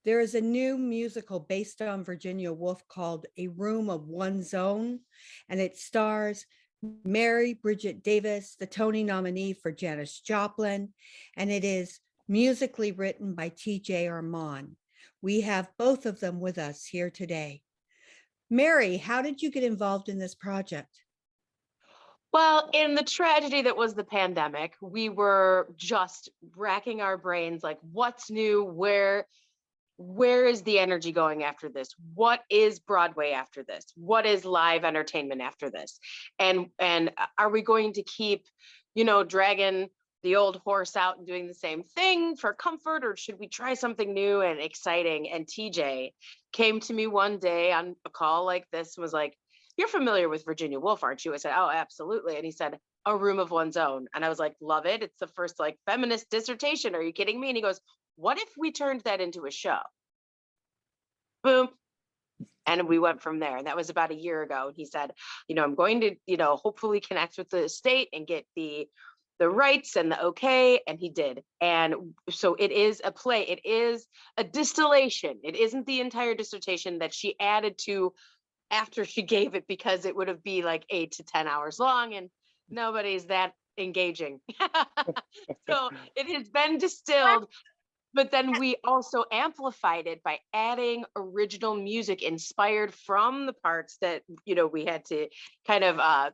There is a new musical based on Virginia Woolf called A Room of One's Own, and it stars Mary Bridget Davis, the Tony nominee for Janis Joplin, and it is musically written by T.J. Armand. We have both of them with us here today. Mary, how did you get involved in this project? Well, in the tragedy that was the pandemic, we were just racking our brains like, what's new? Where is the energy going after this? What is Broadway after this? What is live entertainment after this? And are we going to keep, dragging the old horse out and doing the same thing for comfort, or should we try something new and exciting? And TJ came to me one day on a call like this and was like, "You're familiar with Virginia Woolf, aren't you?" I said, "Oh, absolutely." And he said, "A Room of One's Own." And I was like, "Love it. It's the first like feminist dissertation. Are you kidding me?" And he goes, "What if we turned that into a show?" Boom. And we went from there. And that was about a year ago. And he said, "I'm going to, hopefully connect with the state and get the rights and the okay." And he did. And so it is a play. It is a distillation. It isn't the entire dissertation that she added to after she gave it, because it would have been like 8 to 10 hours long, and nobody's that engaging. So it has been distilled, but then we also amplified it by adding original music inspired from the parts that we had to kind of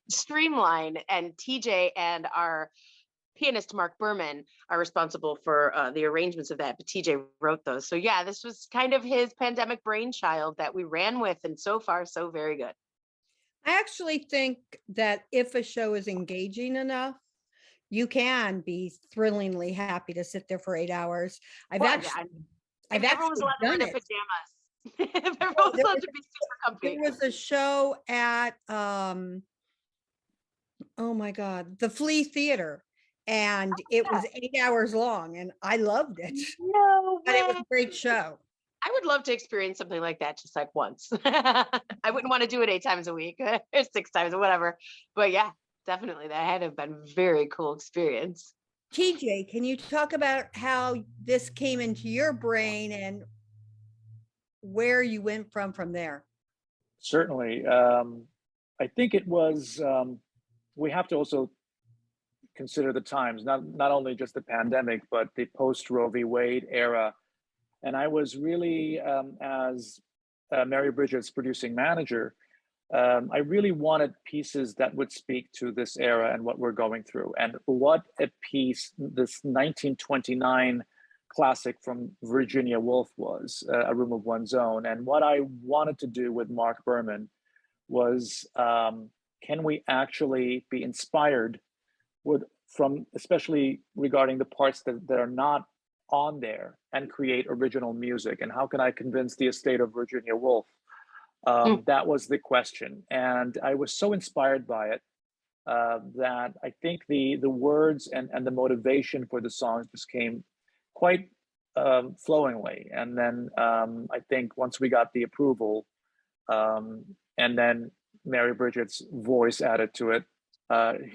streamline. And TJ and our pianist Mark Berman are responsible for the arrangements of that, but TJ wrote those. So yeah, this was kind of his pandemic brainchild that we ran with, and so far so very good. I actually think that if a show is engaging enough, you can be thrillingly happy to sit there for 8 hours. I've Well, yeah, actually, if I've everyone was actually allowed to wear done their it. pajamas, if everyone Oh, was allowed to be super there comfy. was a show at oh my God, the Flea Theater, and it was 8 hours long, and I loved it. No But it was way. a great show. I would love to experience something like that just like once. I wouldn't want to do it 8 times a week or 6 times or whatever. But yeah, definitely. That had to have been a very cool experience. TJ, can you talk about how this came into your brain and where you went from there? Certainly. I think it was, we have to also consider the times, not only just the pandemic, but the post Roe v. Wade era. And I was really, as Mary Bridget's producing manager, I really wanted pieces that would speak to this era and what we're going through. And what a piece this 1929 classic from Virginia Woolf was, A Room of One's Own. And what I wanted to do with Mark Berman was, can we actually be inspired from, especially regarding the parts that are not on there, and create original music? And how can I convince the estate of Virginia Woolf? That was the question. And I was so inspired by it that I think the words and the motivation for the songs just came quite flowingly. And then I think once we got the approval, and then Mary Bridget's voice added to it,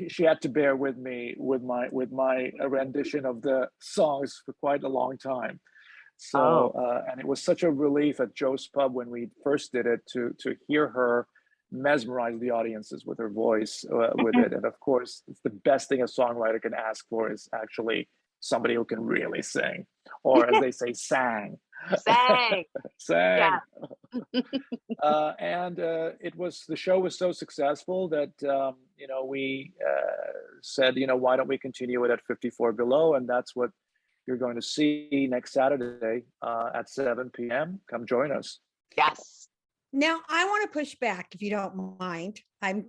she had to bear with me with my rendition of the songs for quite a long time. So and it was such a relief at Joe's Pub when we first did it to hear her mesmerize the audiences with her voice with it. And of course, it's the best thing a songwriter can ask for is actually somebody who can really sing, or as they say, sang. Sang. Sang. Yeah. And the show was so successful that we said, why don't we continue it at 54 Below? And that's what you're going to see next Saturday at 7 p.m. Come join us. Yes. Now, I want to push back, if you don't mind.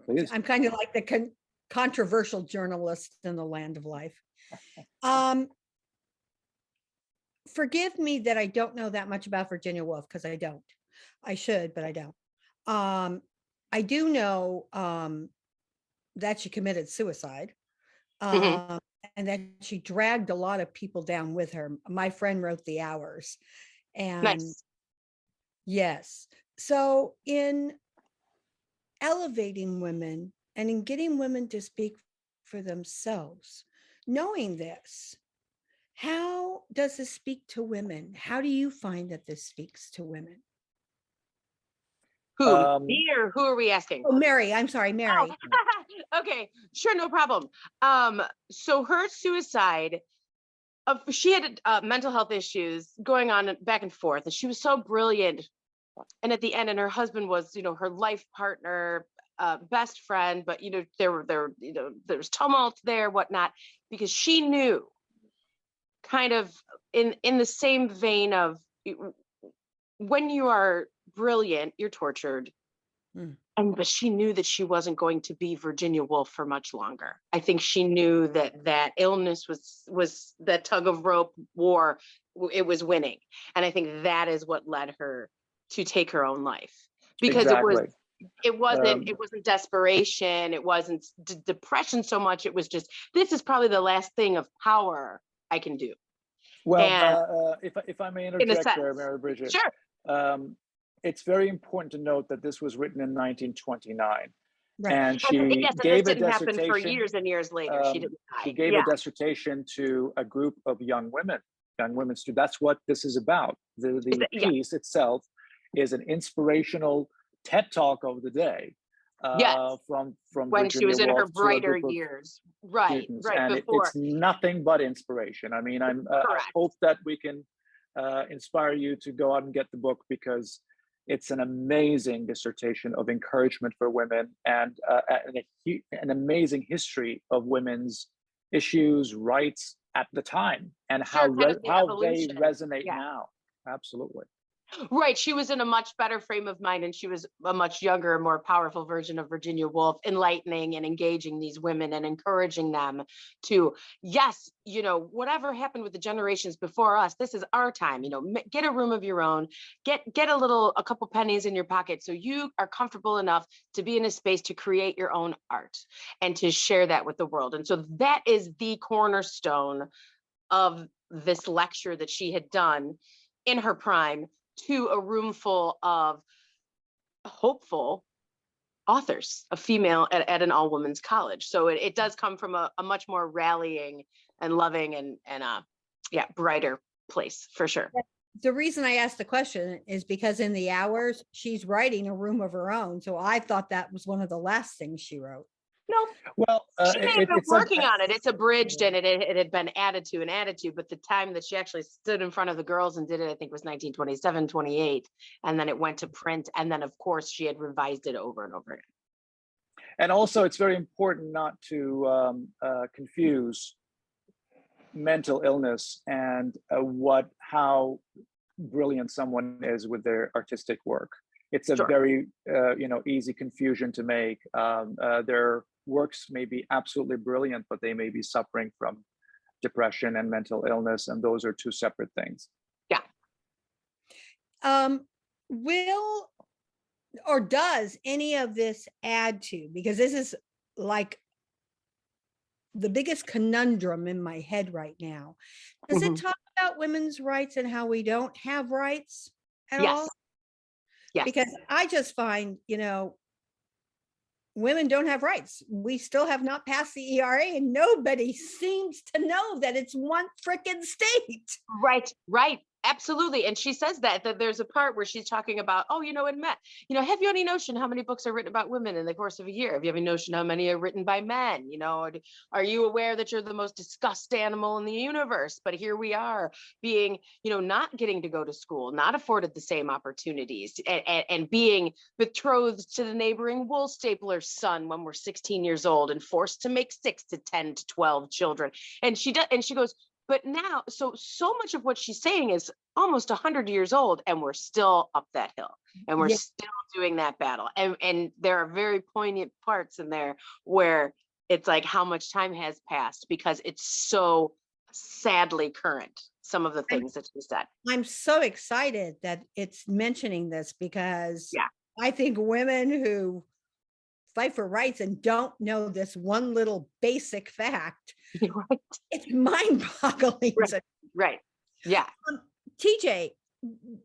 Please. I'm kind of like the controversial journalist in the land of life. Forgive me that I don't know that much about Virginia Woolf, because I don't. I should, but I don't. I do know that she committed suicide, and that she dragged a lot of people down with her. My friend wrote the hours, and Nice. yes. So in elevating women and in getting women to speak for themselves, knowing this, How does this speak to women? How do you find that this speaks to women? Who, Um, me or who are we asking? Oh, Mary, I'm sorry, Mary. Oh, okay, sure, no problem. So her suicide, she had mental health issues going on back and forth, and she was so brilliant. And at the end, and her husband was, her life partner, best friend, but there was tumult there, whatnot, because she knew, kind of in the same vein of, when you are brilliant, you're tortured. Mm. But she knew that she wasn't going to be Virginia Woolf for much longer. I think she knew that illness was that tug of rope war. It was winning, and I think that is what led her to take her own life, because exactly. it Um, wasn't desperation, it wasn't depression so much. It was just, this is probably the last thing of power I can do, well, and if I may in a interject there, sense, Mary Bridget, sure. um, it's very important to note that this was written in 1929, Right. and she Yes, and this gave a didn't happen for dissertation. years and years later. She didn't She die. gave a Yeah. dissertation to a group of young women. That's what this is about. The Yeah. piece itself is an inspirational TED talk of the day, Yes. from When she Virginia was in her Woolf to a brighter group of years. Right, students, right and before. it's nothing but inspiration. I mean, I Correct. hope that we can inspire you to go out and get the book, because it's an amazing dissertation of encouragement for women, and an amazing history of women's issues, rights at the time, and Sure, kind of the how they evolution. resonate Yeah. now. Absolutely. Right. She was in a much better frame of mind, and she was a much younger, more powerful version of Virginia Woolf, enlightening and engaging these women and encouraging them to, yes, whatever happened with the generations before us, this is our time. Get a room of your own, get a couple pennies in your pocket, so you are comfortable enough to be in a space to create your own art and to share that with the world. And so that is the cornerstone of this lecture that she had done in her prime, to a room full of hopeful authors, a female at an all women's college. So it does come from a much more rallying and loving and brighter place, for sure. The reason I asked the question is because in the hours she's writing a room of her own. So I thought that was one of the last things she wrote. No, Well, she may have been it's working on it. It's abridged, and it had been added to, but the time that she actually stood in front of the girls and did it, I think was 1927, 28. And then it went to print. And then, of course, she had revised it over and over again. and also it's very important not to confuse mental illness and how brilliant someone is with their artistic work. It's a Sure. very easy confusion to make. Their works may be absolutely brilliant, but they may be suffering from depression and mental illness, and those are two separate things. Yeah. Will or does any of this add to, because this is like the biggest conundrum in my head right now. Does it talk about women's rights and how we don't have rights at Yes. all? Yes. Because I just find, women don't have rights. We still have not passed the ERA, and nobody seems to know that it's one frickin' state. Right. Absolutely. And she says that there's a part where she's talking about, have you any notion how many books are written about women in the course of a year? Have you any notion how many are written by men? Are you aware that you're the most discussed animal in the universe? But here we are being, not getting to go to school, not afforded the same opportunities, and being betrothed to the neighboring wool stapler's son when we're 16 years old and forced to make 6 to 10 to 12 children. And she goes, but now, so much of what she's saying is almost 100 years old, and we're still up that hill, and we're still doing that battle. And there are very poignant parts in there where it's like how much time has passed, because it's so sadly current, some of the things that she said. I'm so excited that it's mentioning this, because I think women who fight for rights and don't know this one little basic fact, Right. it's mind-boggling. Right. Yeah. TJ,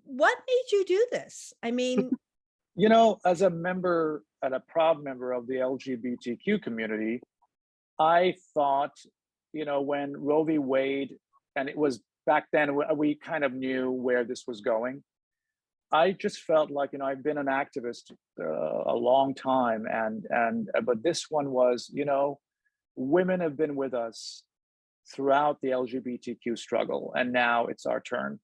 what made you do this? I mean, as a member and a proud member of the LGBTQ community, I thought, when Roe v. Wade and it was back then we kind of knew where this was going. I just felt like, I've been an activist a long time, but this one was, women have been with us throughout the LGBTQ struggle, and now it's our turn.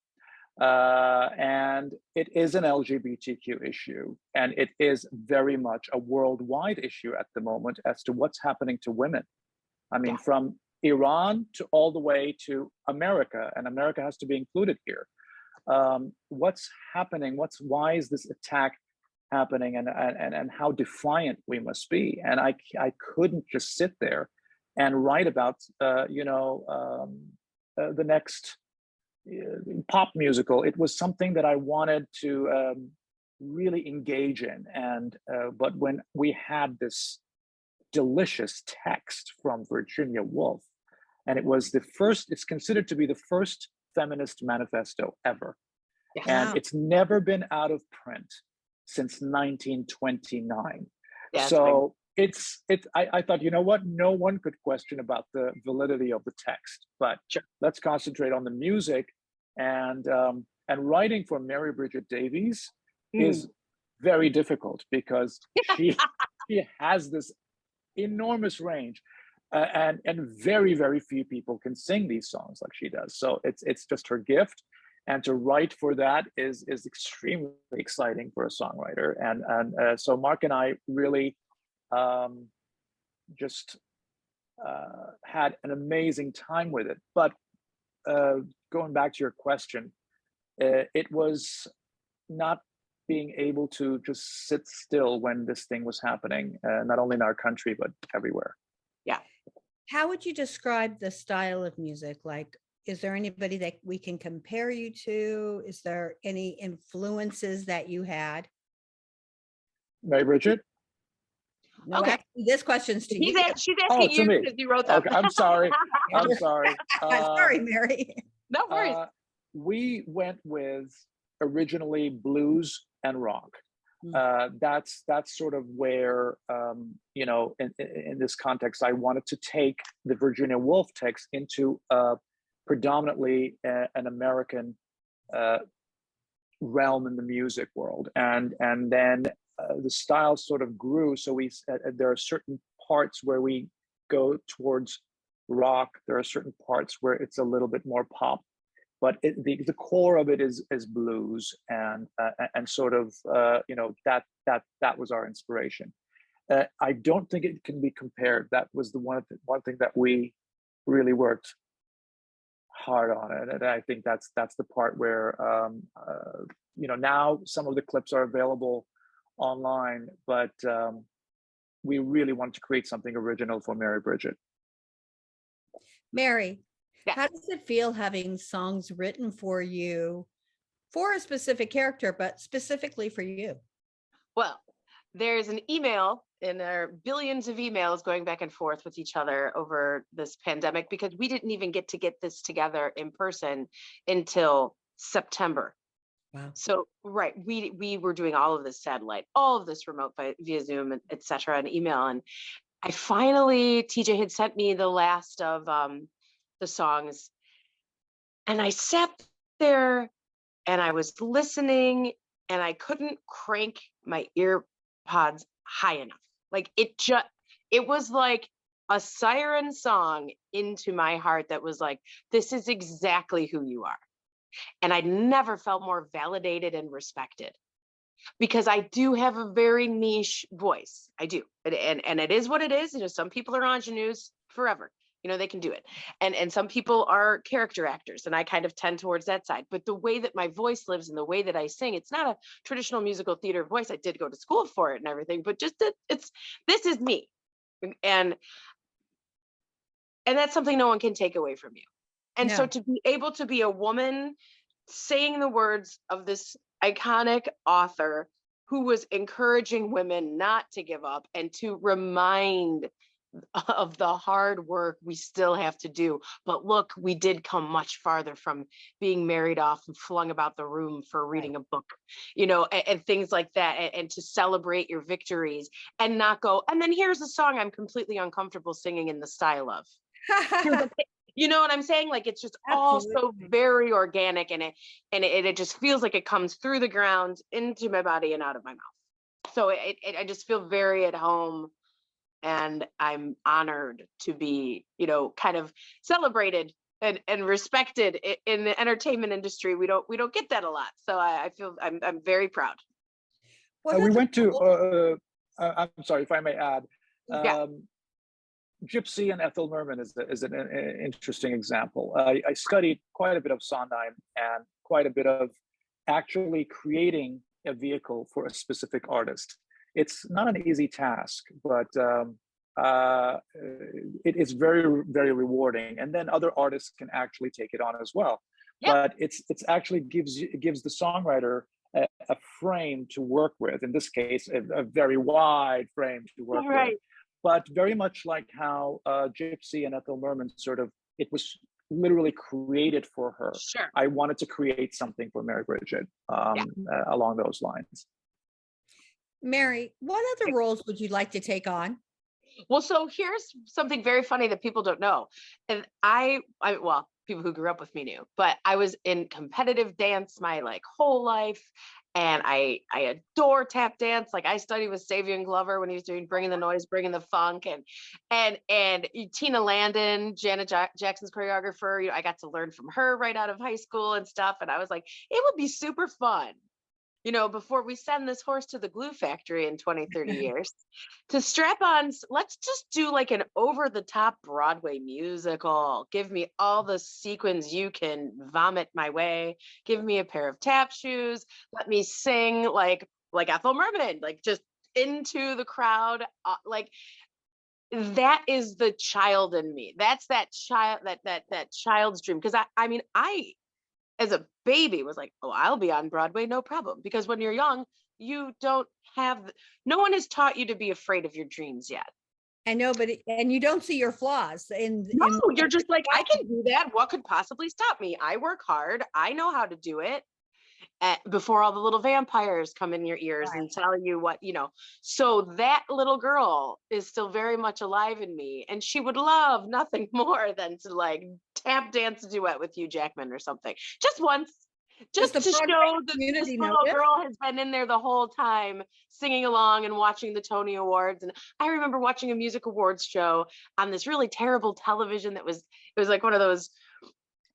And it is an LGBTQ issue, and it is very much a worldwide issue at the moment as to what's happening to women. I mean, from Iran to all the way to America, and America has to be included here. What's happening? Why is this attack happening? And how defiant we must be. And I couldn't just sit there and write about the next pop musical. It was something that I wanted to really engage in. But when we had this delicious text from Virginia Woolf, and it's considered to be the first feminist manifesto ever. Yes. And it's never been out of print since 1929. Yeah, so I thought, you know what? No one could question about the validity of the text, but sure, let's concentrate on the music. And writing for Mary Bridget Davies is very difficult because she has this enormous range. And very, very few people can sing these songs like she does. So it's just her gift, and to write for that is extremely exciting for a songwriter. And so Mark and I really just had an amazing time with it. But going back to your question, it was not being able to just sit still when this thing was happening, not only in our country but everywhere. Yeah. How would you describe the style of music? Like, is there anybody that we can compare you to? Is there any influences that you had? Mary Bridget? No, Okay. actually, this question's to you. She's asking to you me. because you wrote them. Okay, I'm sorry. I'm sorry. Sorry, Mary. No worries. We went with originally blues and rock. That's sort of where in this context I wanted to take the Virginia Woolf text into predominantly an American realm in the music world, and then the style sort of grew. So there are certain parts where we go towards rock. There are certain parts where it's a little bit more pop, but the core of it is blues, and sort of that was our inspiration. I don't think it can be compared. That was the one thing that we really worked hard on it, and I think that's the part where now some of the clips are available online, but we really wanted to create something original for Mary Bridget. Mary, Yeah. how does it feel having songs written for you for a specific character, but specifically for you? Well, there's an email, and there are billions of emails going back and forth with each other over this pandemic, because we didn't even get this together in person until September. Wow. So, right, we were doing all of this satellite, all of this remote via Zoom, et cetera, and email. And I finally, TJ had sent me the last of the songs, and I sat there and I was listening, and I couldn't crank my ear pods high enough. Like it was like a siren song into my heart that was like, this is exactly who you are. And I never felt more validated and respected, because I do have a very niche voice. I do. And it is what it is. Some people are ingenues forever. They can do it. And some people are character actors, and I kind of tend towards that side. But the way that my voice lives and the way that I sing, it's not a traditional musical theater voice. I did go to school for it and everything, but just this is me. And that's something no one can take away from you. And so to be able to be a woman saying the words of this iconic author who was encouraging women not to give up and to remind of the hard work we still have to do. But look, we did come much farther from being married off and flung about the room for reading a book, and things like that, and to celebrate your victories and not go, and then here's a song I'm completely uncomfortable singing in the style of. You know what I'm saying? Like it's just all so Absolutely. very organic, and it just feels like it comes through the ground into my body and out of my mouth. So I just feel very at home, and I'm honored to be, kind of celebrated and respected in the entertainment industry. We don't get that a lot. So I feel I'm very proud. What We other went to, role- I'm sorry if I may add, Yeah. Gypsy and Ethel Merman is an interesting example. I studied quite a bit of Sondheim and quite a bit of actually creating a vehicle for a specific artist. It's not an easy task, but it is very, very rewarding. And then other artists can actually take it on as well. Yep. But it's actually gives the songwriter a frame to work with. In this case, a very wide frame to work with. Right. But very much like how Gypsy and Ethel Merman it was literally created for her. Sure. I wanted to create something for Mary Bridget along those lines. Mary, what other roles would you like to take on? Well, so here's something very funny that people don't know. And well, people who grew up with me knew, but I was in competitive dance my like whole life. And I adore tap dance. Like I studied with Savion Glover when he was doing Bringing the Noise, Bringing the Funk, and Tina Landon, Janet Jackson's choreographer. I got to learn from her right out of high school and stuff. And I was like, it would be super fun, before we send this horse to the glue factory in 20, 30 years, to strap on, let's just do like an over the top Broadway musical. Give me all the sequins you can vomit my way. Give me a pair of tap shoes. Let me sing like Ethel Merman, like just into the crowd. Like that is the child in me. That's that child, that child's dream. Because I as a baby was like, oh, I'll be on Broadway, no problem. Because when you're young, you don't have, no one has taught you to be afraid of your dreams yet. I know, and you don't see your flaws No, you're just like, I can do that. What could possibly stop me? I work hard. I know how to do it. Before all the little vampires come in your ears and tell you what, So that little girl is still very much alive in me. And she would love nothing more than to like tap dance a duet with Hugh Jackman or something. Just once. Just to show that this little girl has been in there the whole time, singing along and watching the Tony Awards. And I remember watching a music awards show on this really terrible television it was like one of those,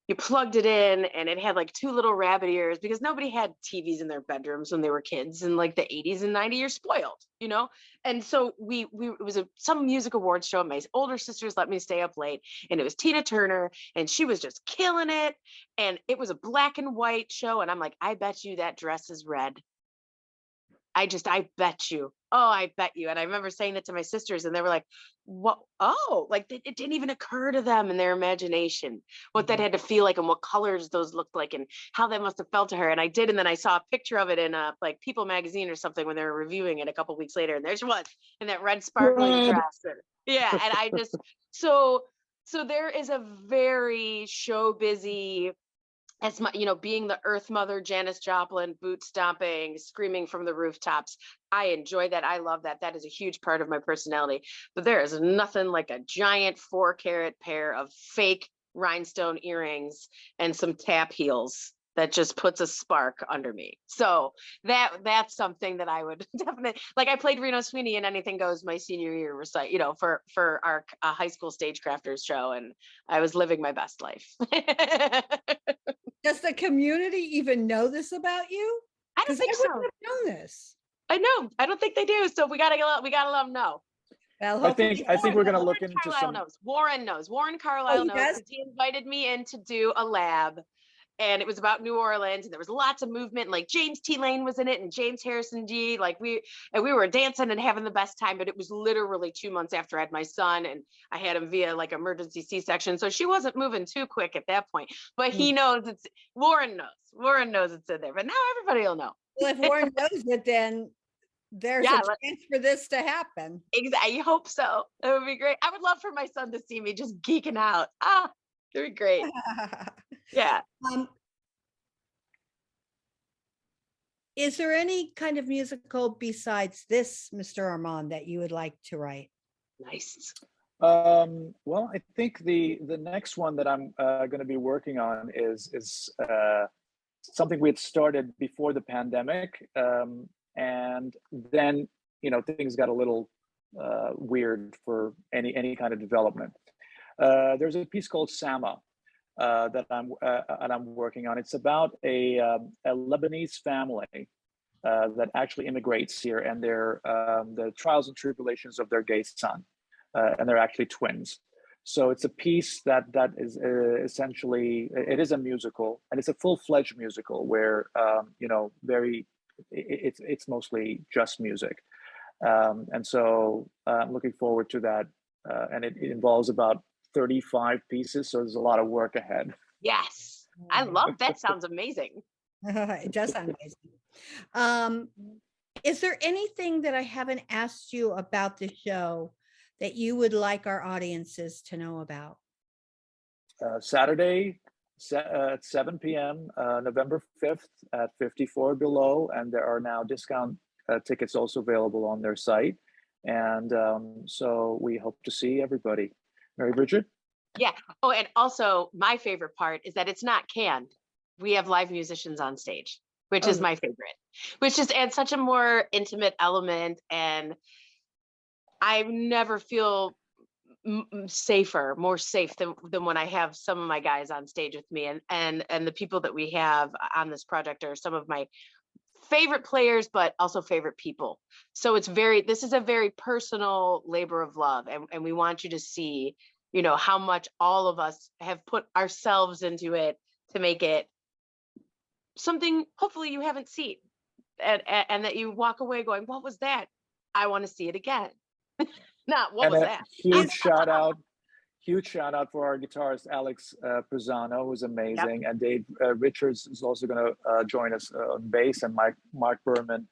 you plugged it in and it had like two little rabbit ears, because nobody had TVs in their bedrooms when they were kids in like the 80s and 90s. You're spoiled, And so it was some music awards show. My older sisters let me stay up late, and it was Tina Turner, and she was just killing it. And it was a black and white show. And I'm like, I bet you that dress is red. I bet you. Oh, I bet you. And I remember saying that to my sisters, and they were like, what? Oh, like it didn't even occur to them in their imagination what that had to feel like and what colors those looked like and how that must have felt to her. And I did. And then I saw a picture of it in like People magazine or something when they were reviewing it a couple weeks later. And there she was in that red sparkling dress. And, yeah. And I just, so there is a very show busy, as my, being the Earth Mother, Janis Joplin, boot stomping, screaming from the rooftops. I enjoy that. I love that. That is a huge part of my personality. But there is nothing like a giant 4-carat pair of fake rhinestone earrings and some tap heels that just puts a spark under me. So that's something that I would definitely, like I played Reno Sweeney in Anything Goes my senior year recite, for our high school stagecrafters show. And I was living my best life. Does the community even know this about you? I don't think so. I wouldn't have known this. I know. I don't think they do. So we gotta let them know. Well, I think we're going to look into Carlisle some. knows. Warren knows. Warren Carlisle knows, because he invited me in to do a lab, and it was about New Orleans, and there was lots of movement. Like James T. Lane was in it, and James Harrison G. Like we were dancing and having the best time. But it was literally 2 months after I had my son, and I had him via like emergency C-section, so she wasn't moving too quick at that point. But he knows Warren knows it's in there. But now everybody will know. Well, if Warren knows it, then there's a chance for this to happen. Exactly. I hope so. It would be great. I would love for my son to see me just geeking out. It'd be great. Yeah. Is there any kind of musical besides this, Mr. Armand, that you would like to write? Nice. Well, I think the next one that I'm going to be working on is something we had started before the pandemic, and then things got a little weird for any kind of development. There's a piece called Sama that I'm working on. It's about a Lebanese family that actually immigrates here, and their the trials and tribulations of their gay son, and they're actually twins. So it's a piece that is essentially, it is a musical, and it's a full-fledged musical where very it's mostly just music, and so I'm looking forward to that, and it involves about 35 pieces, so there's a lot of work ahead. Yes, I love that. Sounds amazing. It does sound amazing. Is there anything that I haven't asked you about the show that you would like our audiences to know about? Saturday at 7 p.m., November 5th at 54 Below, and there are now discount tickets also available on their site. And so we hope to see everybody. Mary Bridget? Yeah. Oh, and also my favorite part is that it's not canned. We have live musicians on stage, which is my favorite, which just adds such a more intimate element. And I never feel more safe than when I have some of my guys on stage with me, and the people that we have on this project are some of my favorite players, but also favorite people. So this is a very personal labor of love, and we want you to see, how much all of us have put ourselves into it to make it something hopefully you haven't seen, and that you walk away going, what was that? I want to see it again. Not what And was a that? huge shout out for our guitarist Alex Pisano, who's amazing, and Dave Richards is also going to join us on bass, and Mark Berman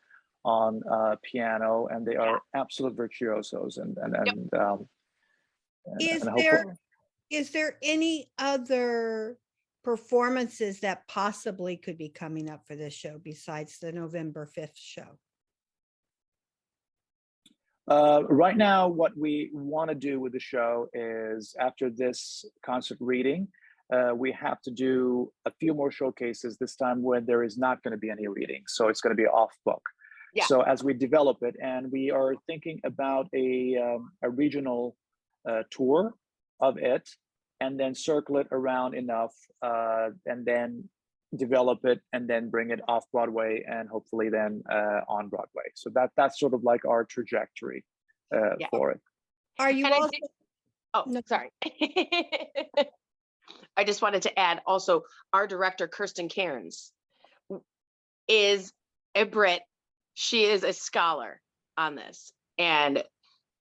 on piano, and they are absolute virtuosos. Is there any other performances that possibly could be coming up for this show besides the November 5th show? Right now, what we want to do with the show is, after this concert reading, we have to do a few more showcases, this time when there is not going to be any reading. So it's going to be off book. Yeah. So as we develop it, and we are thinking about a regional tour of it, and then circle it around enough, and then develop it, and then bring it off Broadway, and hopefully then on Broadway. So that's sort of like our trajectory for it. Are you also? Sorry. I just wanted to add also, our director, Kirsten Cairns, is a Brit. She is a scholar on this. And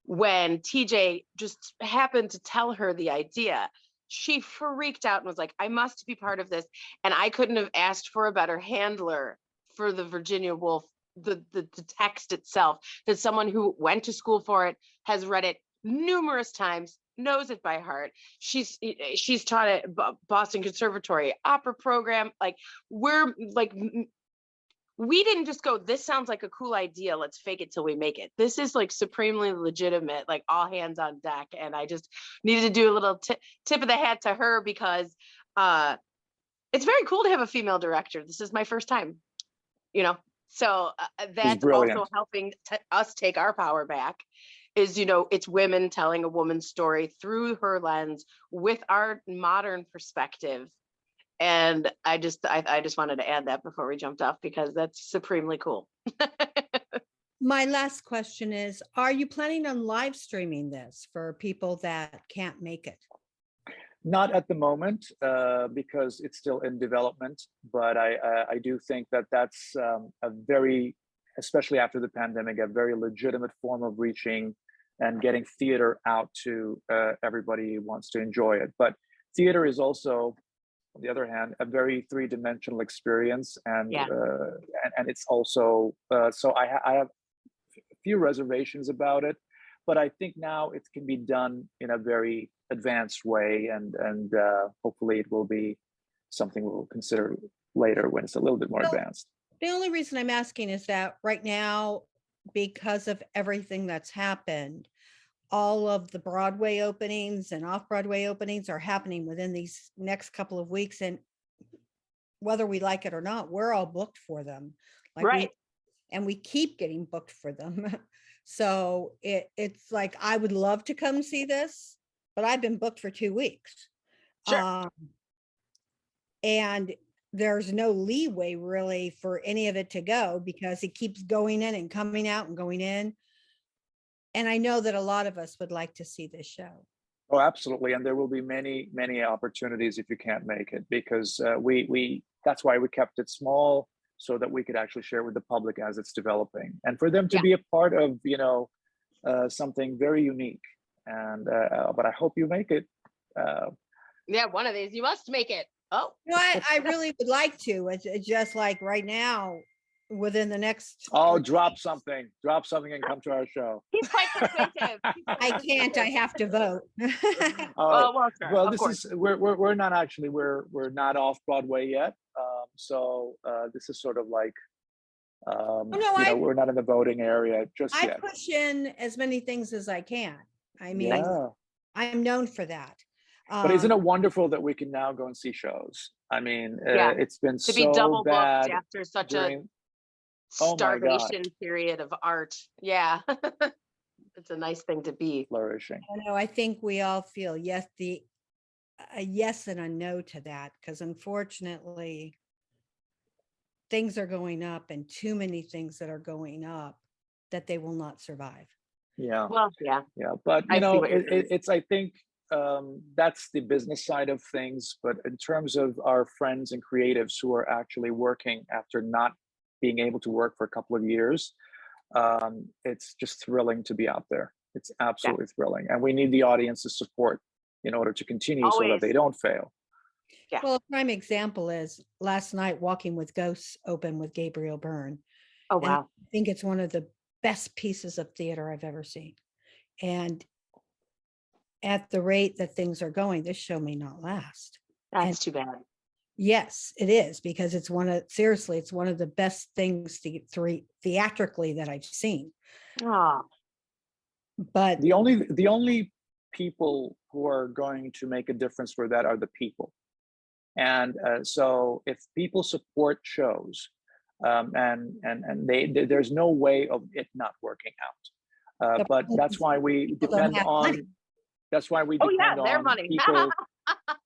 when TJ just happened to tell her the idea, she freaked out and was like, I must be part of this. And I couldn't have asked for a better handler for the Virginia Woolf, the text itself, that someone who went to school for it, has read it numerous times, knows it by heart. She's taught at Boston Conservatory opera program. Like, we didn't just go, this sounds like a cool idea, let's fake it till we make it. This is like supremely legitimate, like all hands on deck. And I just needed to do a little tip of the hat to her, because it's very cool to have a female director. This is my first time, so that's also helping us take our power back. Is, it's women telling a woman's story through her lens with our modern perspective. And I just wanted to add that before we jumped off, because that's supremely cool. My last question is, are you planning on live streaming this for people that can't make it? Not at the moment, because it's still in development, but I do think that's a very, especially after the pandemic, a very legitimate form of reaching and getting theater out to everybody who wants to enjoy it. But theater is also, on the other hand, a very three-dimensional experience, and it's also so I have a few reservations about it, but I think now it can be done in a very advanced way, and hopefully it will be something we'll consider later when it's a little bit more advanced. The only reason I'm asking is that right now, because of everything that's happened, all of the Broadway openings and off-Broadway openings are happening within these next couple of weeks. And whether we like it or not, we're all booked for them. Like Right. we keep getting booked for them. So it's like, I would love to come see this, but I've been booked for 2 weeks. Sure. And there's no leeway really for any of it to go because it keeps going in and coming out and going in. And I know that a lot of us would like to see this show. Oh, absolutely. And there will be many, many opportunities if you can't make it, because that's why we kept it small, so that we could actually share with the public as it's developing, and for them to Yeah. be a part of, something very unique. And but I hope you make it. Yeah, one of these. You must make it. Oh, No, I really would like to. It's just like right now, within the next. Oh, drop something and come to our show. he's quite persuasive. I can't, I have to vote. Oh, Well, sure, well, of this course. is we're not actually we're not off Broadway yet. So this is sort of like no, we're not in the voting area just I yet. push in as many things as I can. I mean, Yeah. I'm known for that. But isn't it wonderful that we can now go and see shows? I mean, Yeah. it's been To be so double booked bad after such during. a Oh my God. starvation period of art. Yeah. It's a nice thing to be. Flourishing. I know, I think we all feel a yes and a no to that, because unfortunately things are going up, and too many things that are going up that they will not survive. Yeah. Well, yeah. Yeah, but I see what you're saying. it's I think that's the business side of things. But in terms of our friends and creatives who are actually working after not being able to work for a couple of years, it's just thrilling to be out there. It's absolutely thrilling, and we need the audience's support in order to continue, so that Always. they don't fail. Yeah. Well, a prime example is last night, Walking with Ghosts opened with Gabriel Byrne. Oh, And wow. I think it's one of the best pieces of theater I've ever seen. And at the rate that things are going, this show may not last. That's too bad. Yes, it is, because it's seriously, it's one of the best things theatrically that I've seen. Oh, But The only people who are going to make a difference for that are the people. And so if people support shows, and there's no way of it not working out. The But problem that's is why we people don't depend have on. money. That's why we Oh, yeah, depend their on money. people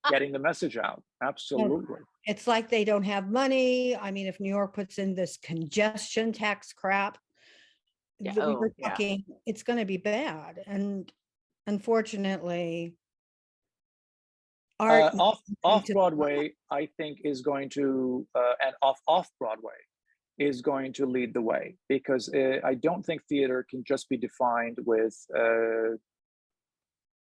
getting the message out. Absolutely. It's like they don't have money. I mean, if New York puts in this congestion tax crap, Yeah, we're yeah. talking, it's going to be bad. And unfortunately, art Off Broadway, I think, is going to and off Broadway is going to lead the way, because I don't think theater can just be defined with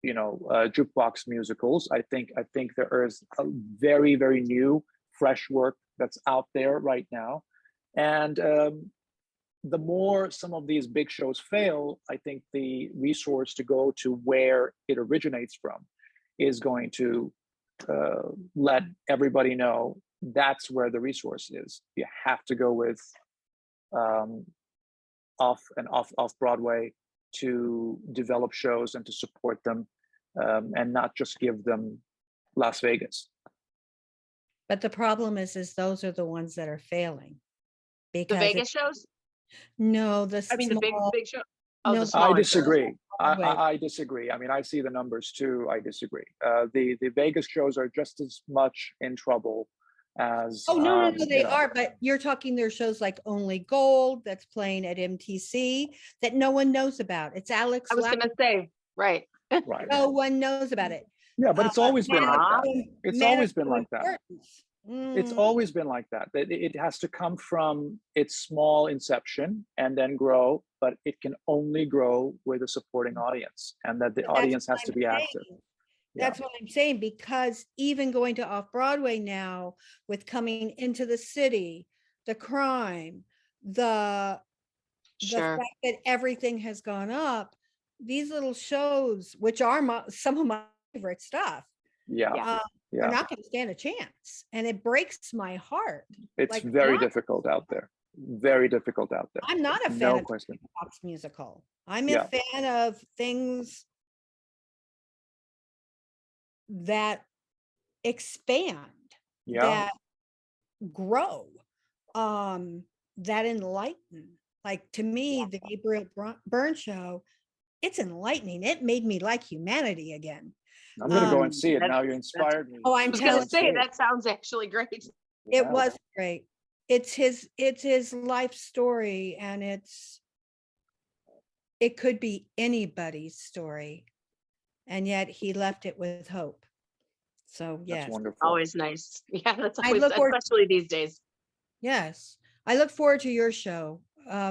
jukebox musicals. I think there is a very, very new, fresh work that's out there right now, and the more some of these big shows fail, I think the resource to go to where it originates from is going to let everybody know that's where the resource is. You have to go with off Broadway to develop shows and to support them, and not just give them Las Vegas. But the problem is those are the ones that are failing. The Because Vegas shows? no, the I mean, the small, big show. Oh, no, the I smaller shows. disagree. Broadway. I disagree. I mean, I see the numbers too. I disagree. The Vegas shows are just as much in trouble as. Oh, no, they are, but you're talking, their shows like Only Gold that's playing at MTC that no one knows about. It's Alex. I was going to say, right. Right. No one knows about it. Yeah, but it's always been like that. It's always been like that. It's always been like that. That it has to come from its small inception and then grow, but it can only grow with a supporting audience, and that the audience has to be active. That's what I'm saying, because even going to off-Broadway now, with coming into the city, the crime, the fact that everything has gone up, these little shows, which are some of my favorite stuff, are not going to stand a chance. And it breaks my heart. It's Like, very difficult out there. very difficult out there. I'm not a fan No of question. Fox musical. I'm a Yeah. fan of things that expand, Yeah. that grow, that enlighten. Like to me, the Gabriel Byrne show, it's enlightening. It made me like humanity again. I'm gonna go Um, and see it. That- Now you that's- inspired me. Oh, I I'm was Go gonna telling and see say it. that sounds actually great. it Yeah. was great. It's his life story, and it could be anybody's story, and yet he left it with hope. So That's yes, wonderful. Always nice. Yeah, that's I always, look forward- especially these days. yes, I look forward to your show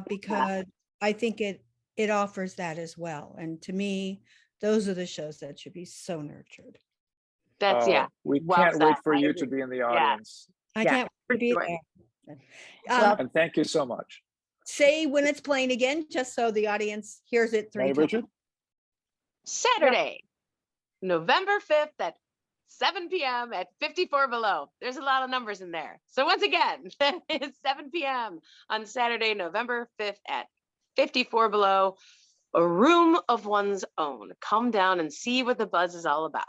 because I think it offers that as well. And to me, those are the shows that should be so nurtured. That's, yeah. We well can't wait said. for I you agree. to be in the Yeah. audience. I Yeah, can't for wait to be sure. there. Well, And thank you so much. Say when it's playing again, just so the audience hears it 3 Mary times. Bridget? Saturday, November 5th at 7 p.m. at 54 Below. There's a lot of numbers in there. So once again, it's 7 p.m. on Saturday, November 5th at 54 Below, a room of one's own. Come down and see what the buzz is all about.